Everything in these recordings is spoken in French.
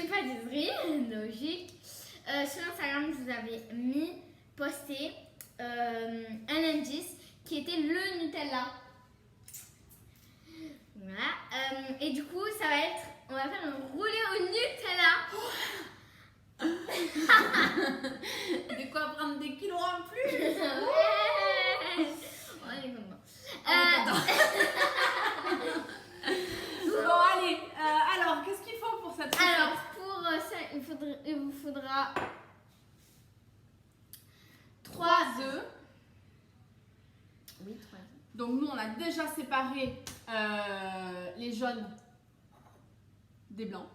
une pâtisserie, logique. Sur Instagram, je vous avais posté un indice qui était le Nutella. Voilà. Et du coup, ça va être, on va faire un roulé au Nutella. De quoi prendre des kilos en plus. Ouais. On est content. Bon, allez. Alors, qu'est-ce qu'il faut pour cette recette? Alors, pour ça, il vous faudra 3 œufs. Oui, 3 œufs. Donc, nous, on a déjà séparé les jaunes des blancs.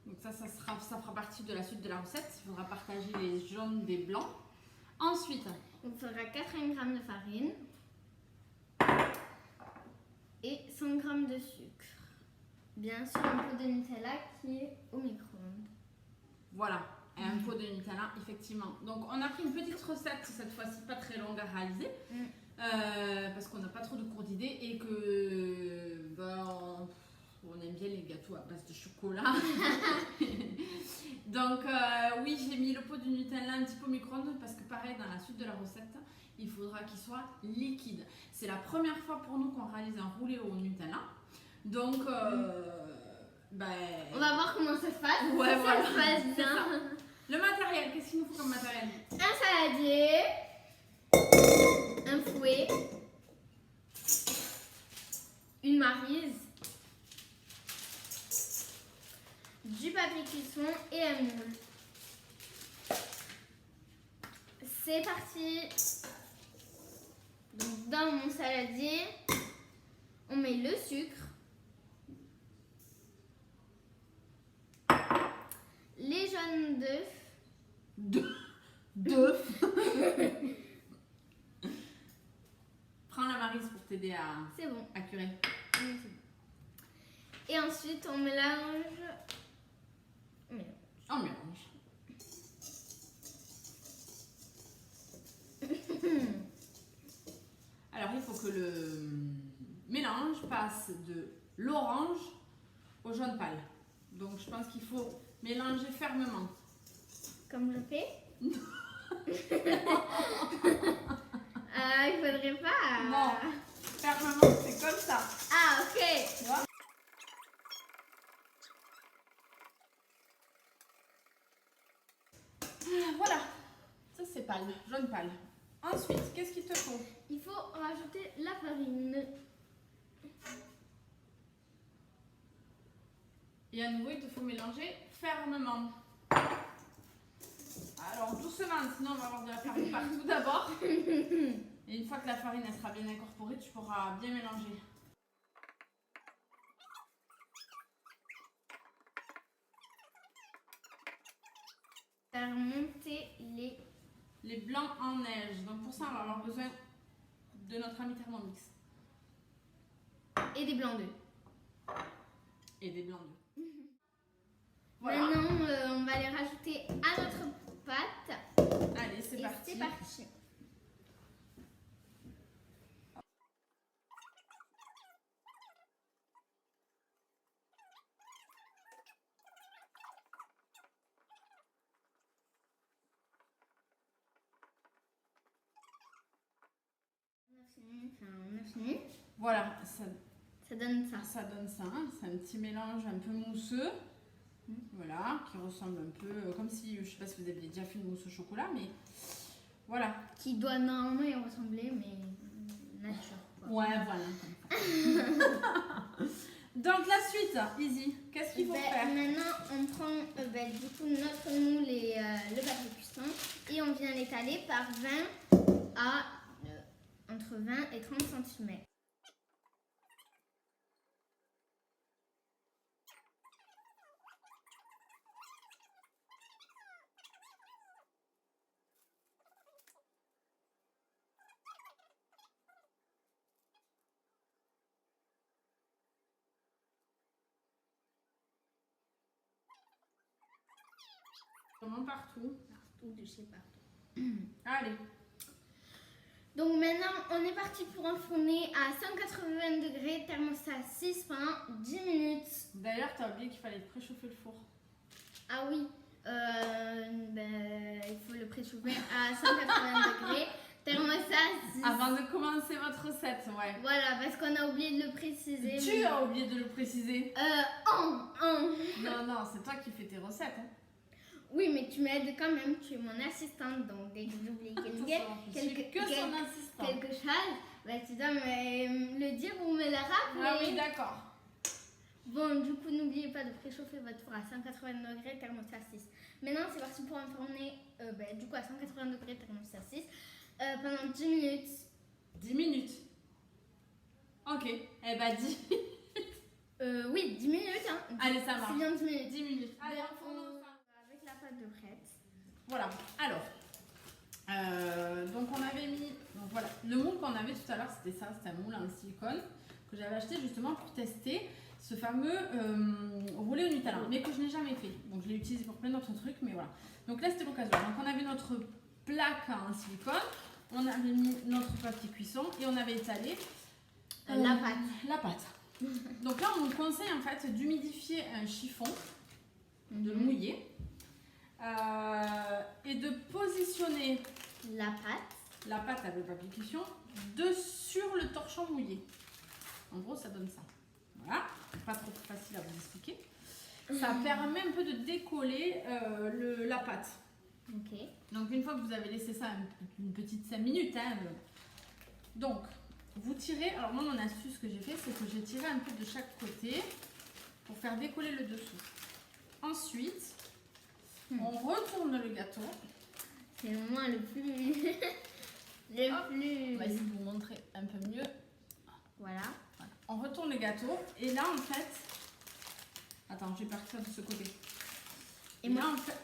Donc, ça fera partie de la suite de la recette. Il faudra partager les jaunes des blancs. Ensuite, il vous faudra 80 g de farine et 100 g de sucre. Bien sûr, un pot de Nutella qui est au micro-ondes. Voilà, et un pot de Nutella, effectivement. Donc, on a pris une petite recette, cette fois-ci pas très longue à réaliser, parce qu'on n'a pas trop de cours d'idées et que on aime bien les gâteaux à base de chocolat. Donc, oui, j'ai mis le pot de Nutella un petit peu au micro-ondes parce que, pareil, dans la suite de la recette, il faudra qu'il soit liquide. C'est la première fois pour nous qu'on réalise un roulé au Nutella. Donc, on va voir comment ça se passe. Ouais, ça voilà. se passe bien. Ça. Le matériel, qu'est-ce qu'il nous faut comme matériel? Un saladier, un fouet, une maryse, du papier cuisson et un moule. C'est parti. Donc, dans mon saladier, on met le sucre, les jaunes d'œufs. D'œufs. Prends la maryse pour t'aider à, c'est bon. À curer. Oui, c'est bon. Et ensuite, on mélange. On mélange. Alors, il faut que le mélange passe de l'orange au jaune pâle. Donc, je pense qu'il faut mélanger fermement. Comme je fais. Il faudrait pas. Non, fermement, c'est comme ça. Ah, ok. Tu vois? Voilà, ça c'est pâle, jaune pâle. Ensuite, qu'est-ce qu'il te faut? Il faut rajouter la farine. Et à nouveau, il te faut mélanger fermement. Alors doucement, sinon on va avoir de la farine partout d'abord. Et une fois que la farine elle sera bien incorporée, tu pourras bien mélanger. Faire monter les blancs en neige. Donc pour ça, on va avoir besoin de notre ami Thermomix. et des blancs d'œufs. Et des blancs d'œufs. Voilà. Maintenant, on va les rajouter à notre pâte. Allez, c'est parti. C'est parti. On a fini. Voilà, ça donne ça. Ça donne ça. C'est un petit mélange un peu mousseux. Voilà, qui ressemble un peu comme si, je sais pas si vous aviez déjà fait une mousse au chocolat, mais voilà. Qui doit normalement y ressembler, mais nature. Quoi. Ouais, voilà. Donc la suite, Izzy, qu'est-ce qu'il faut faire? Maintenant, on prend du coup notre moule et le papier cuisson et on vient l'étaler par 20 à entre 20 et 30 cm. Comment partout? Partout, de chez partout. Allez. Donc maintenant, on est parti pour enfourner à 180 degrés, thermostat 6 pendant 10 minutes. D'ailleurs, tu as oublié qu'il fallait préchauffer le four. Ah oui, il faut le préchauffer à 180 degrés, thermostat 6. Avant de commencer votre recette, ouais. Voilà, parce qu'on a oublié de le préciser. Tu as oublié de le préciser. Non, non, c'est toi qui fais tes recettes. Hein. Oui, mais tu m'aides quand même, tu es mon assistante, donc dès que j'oublie quelque chose, tu dois me le dire ou me le rappeler. Ah oui, d'accord. Bon, du coup, n'oubliez pas de préchauffer votre four à 180 degrés, thermostat 6. Maintenant, c'est parti pour enfourner, du coup, à 180 degrés, thermostat 6, pendant 10 minutes. 10 minutes. Ok, eh ben 10 minutes. Oui, 10 minutes, hein. Allez, ça marche. C'est bien 10 minutes. 10 minutes. Allez, avec la pâte de prête. Voilà, alors, donc on avait mis, donc voilà, le moule qu'on avait tout à l'heure, c'était ça, c'était un moule en silicone que j'avais acheté justement pour tester ce fameux roulé au Nutella, mais que je n'ai jamais fait. Donc je l'ai utilisé pour plein d'autres trucs, mais voilà. Donc là, c'était l'occasion. Donc on avait notre plaque en silicone, on avait mis notre papier cuisson et on avait étalé la pâte. La pâte. Donc là, on nous conseille en fait d'humidifier un chiffon, de le mouiller. Et de positionner la pâte avec le papier cuisson sur le torchon mouillé. En gros, ça donne ça. Voilà, pas trop facile à vous expliquer. Ça permet un peu de décoller la pâte. Ok. Donc une fois que vous avez laissé ça une petite 5 minutes, hein, donc vous tirez. Alors moi, mon astuce que j'ai fait, c'est que j'ai tiré un peu de chaque côté pour faire décoller le dessous. Ensuite, on retourne le gâteau. C'est le moins le plus. On va essayer de vous montrer un peu mieux. Voilà. On retourne le gâteau et là en fait. Attends, je vais partir de ce côté. Et là en fait.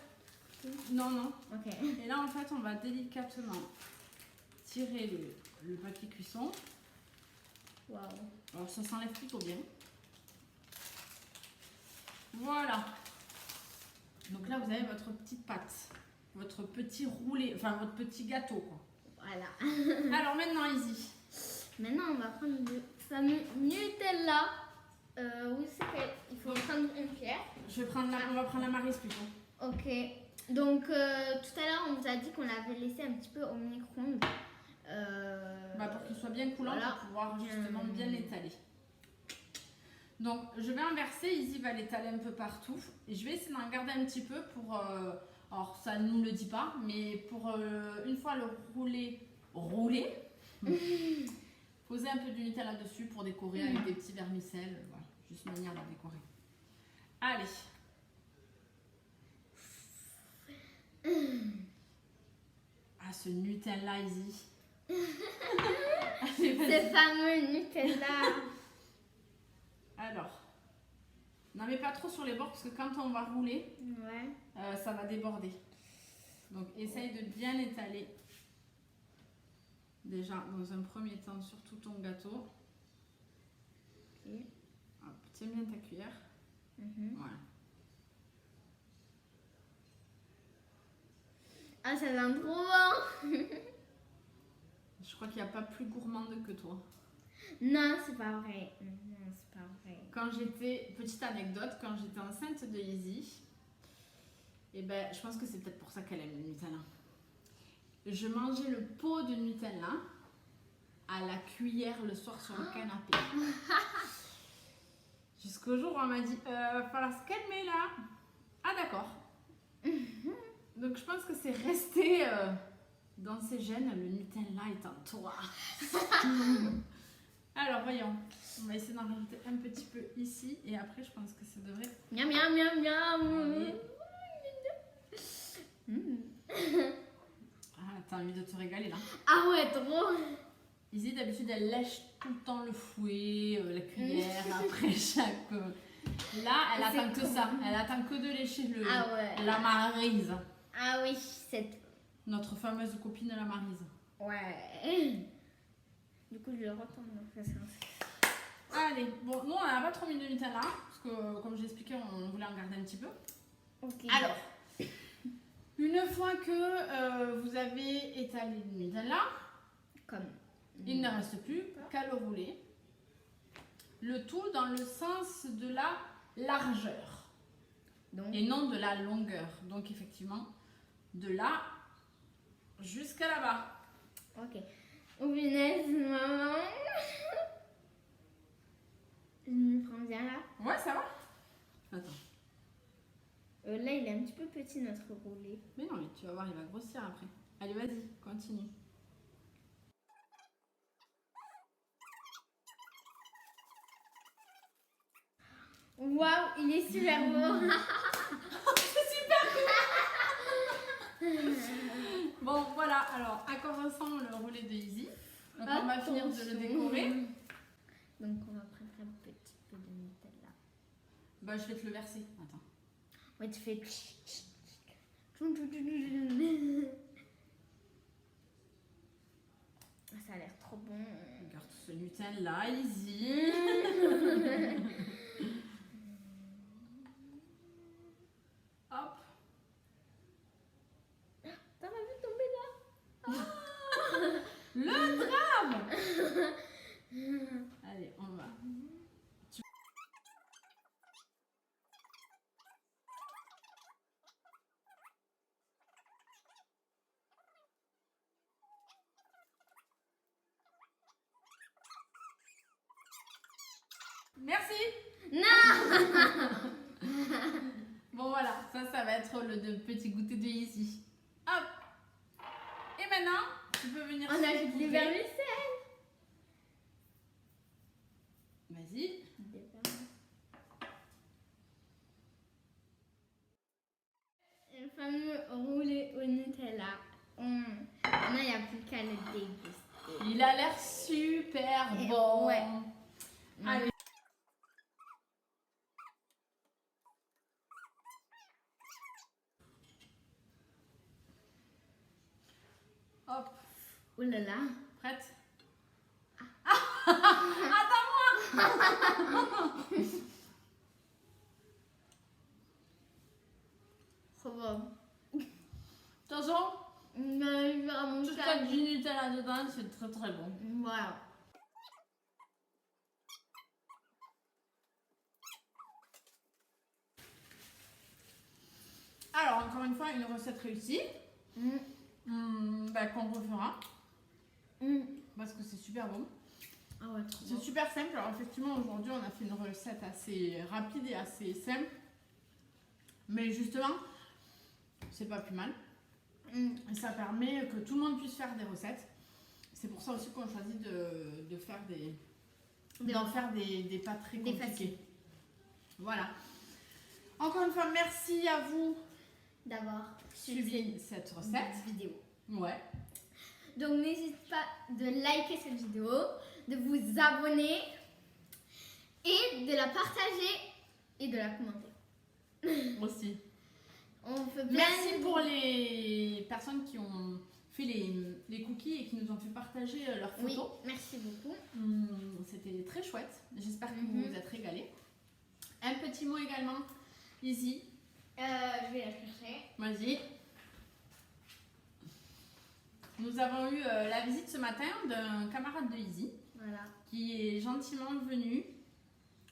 Non. Ok. Et là en fait, on va délicatement tirer le papier cuisson. Waouh. Alors ça s'enlève plutôt bien. Voilà. Donc là, vous avez votre petite pâte, votre petit roulé, enfin votre petit gâteau, quoi. Voilà. Alors maintenant, Izzy. Maintenant, on va prendre le fameux Nutella. Où c'est qu'il faut prendre une pierre. On va prendre la Maryse plutôt. Ok. Donc, tout à l'heure, on vous a dit qu'on l'avait laissé un petit peu au micro-ondes. Pour qu'il soit bien coulant, voilà. Pour pouvoir justement bien l'étaler. Donc, je vais inverser, Izzy va l'étaler un peu partout. Et je vais essayer d'en garder un petit peu pour... alors, ça ne nous le dit pas, mais pour une fois le rouler, poser un peu du Nutella dessus pour décorer avec des petits vermicelles. Voilà, juste manière de décorer. Allez. Ah, ce Nutella, Izzy. Ce fameux Nutella. Alors, n'en mets pas trop sur les bords parce que quand on va rouler, ça va déborder. Donc, essaye de bien étaler déjà dans un premier temps sur tout ton gâteau. Hop, tiens bien ta cuillère. Voilà. Ah, ça sent trop bon. Je crois qu'il n'y a pas plus gourmande que toi. Non, c'est pas vrai. Non, c'est pas vrai. Quand j'étais, petite anecdote, quand j'étais enceinte de Izzy, et ben, je pense que c'est peut-être pour ça qu'elle aime le Nutella. Je mangeais le pot de Nutella à la cuillère le soir sur le canapé. Jusqu'au jour où on m'a dit, va falloir se calmer là. Ah d'accord. Donc je pense que c'est resté dans ses gènes, le Nutella est en toi. Alors voyons, on va essayer d'en rajouter un petit peu ici et après je pense que ça devrait... Miam miam miam miam. Ah, t'as envie de te régaler là. Ah ouais, trop. Izzy d'habitude elle lèche tout le temps le fouet, la cuillère après chaque... Là elle attend que ça, elle attend que de lécher la Maryse. Ah oui, c'est... Notre fameuse copine la Maryse. Ouais. Du coup, je le retourne dans le sens. Allez, bon, nous on n'a pas trop mis de Nutella, parce que comme j'ai expliqué, on voulait en garder un petit peu. Ok. Alors, une fois que vous avez étalé le Nutella, Comme. Il ne reste plus qu'à le rouler. Le tout dans le sens de la largeur. Donc, Et non de la longueur. Donc effectivement, de là jusqu'à là-bas. ok. Oh punaise, maman. Je me prends bien là. Ouais, ça va. Attends. Là, il est un petit peu petit notre roulé. Mais non, mais tu vas voir, il va grossir après. Allez, vas-y, continue. Waouh, il est super beau. Bon, voilà. Alors, à quoi ressemble le roulé de Izzy? Donc, on va finir de le décorer. Donc, on va prendre un petit peu de Nutella. Bah, je vais te le verser. Attends. Ouais, tu fais. Ça a l'air trop bon. Regarde ce Nutella, Izzy. Hop. T'as pas vu tomber là? Le drame. Allez, on va. Merci. Non. Bon voilà, ça va être le petit goûter de Izzy. Hop. Et maintenant, tu peux venir. On ajoute les vermicelles. Vas-y. Le fameux roulé au Nutella. Maintenant, il n'y a plus qu'à le déguster. Il a l'air super Et bon. ouais. Allez. Hop. Oh là là. Prête? Attends-moi. Trop bon. Attention. Il va à mon Tout ça du Nutella dedans, c'est très très bon. Voilà. Alors, encore une fois, une recette réussie. Bah, qu'on refera. Parce que c'est super bon. Ah ouais, trop C'est bon. super simple. Alors, effectivement, aujourd'hui, on a fait une recette assez rapide et assez simple. Mais justement, c'est pas plus mal. Et ça permet que tout le monde puisse faire des recettes. C'est pour ça aussi qu'on choisit de faire d'en faire des pas très Des compliqués. faciles. Voilà. Encore une fois, merci à vous D'avoir suivi cette recette. vidéo. Ouais. Donc n'hésitez pas de liker cette vidéo, de vous abonner et de la partager et de la commenter. Aussi. On fait plein Merci de- pour les personnes qui ont fait les cookies et qui nous ont fait partager leurs Oui, photos. merci beaucoup. C'était très chouette. J'espère que Mhm. vous vous êtes régalés. Un petit mot également. Izzy, Je vais la chercher. vas-y. Nous avons eu la visite ce matin d'un camarade de Izzy Voilà. qui est gentiment venu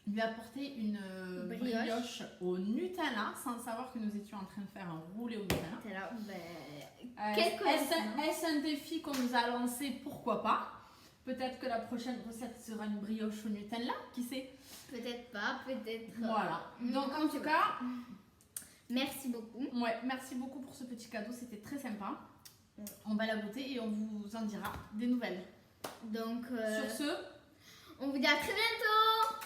lui apporter une brioche au Nutella sans savoir que nous étions en train de faire un roulé au Nutella. T'es là, ben, quelle Est-ce coïncidence. un défi qu'on nous a lancé? Pourquoi pas? Peut-être que la prochaine recette sera une brioche au Nutella, qui sait? Peut-être pas, peut-être. Voilà. Donc en comme tout tu cas, Merci beaucoup. ouais, merci beaucoup pour ce petit cadeau, c'était très sympa. Ouais. On va la goûter et on vous en dira des nouvelles. Donc, Sur ce, on vous dit à très bientôt.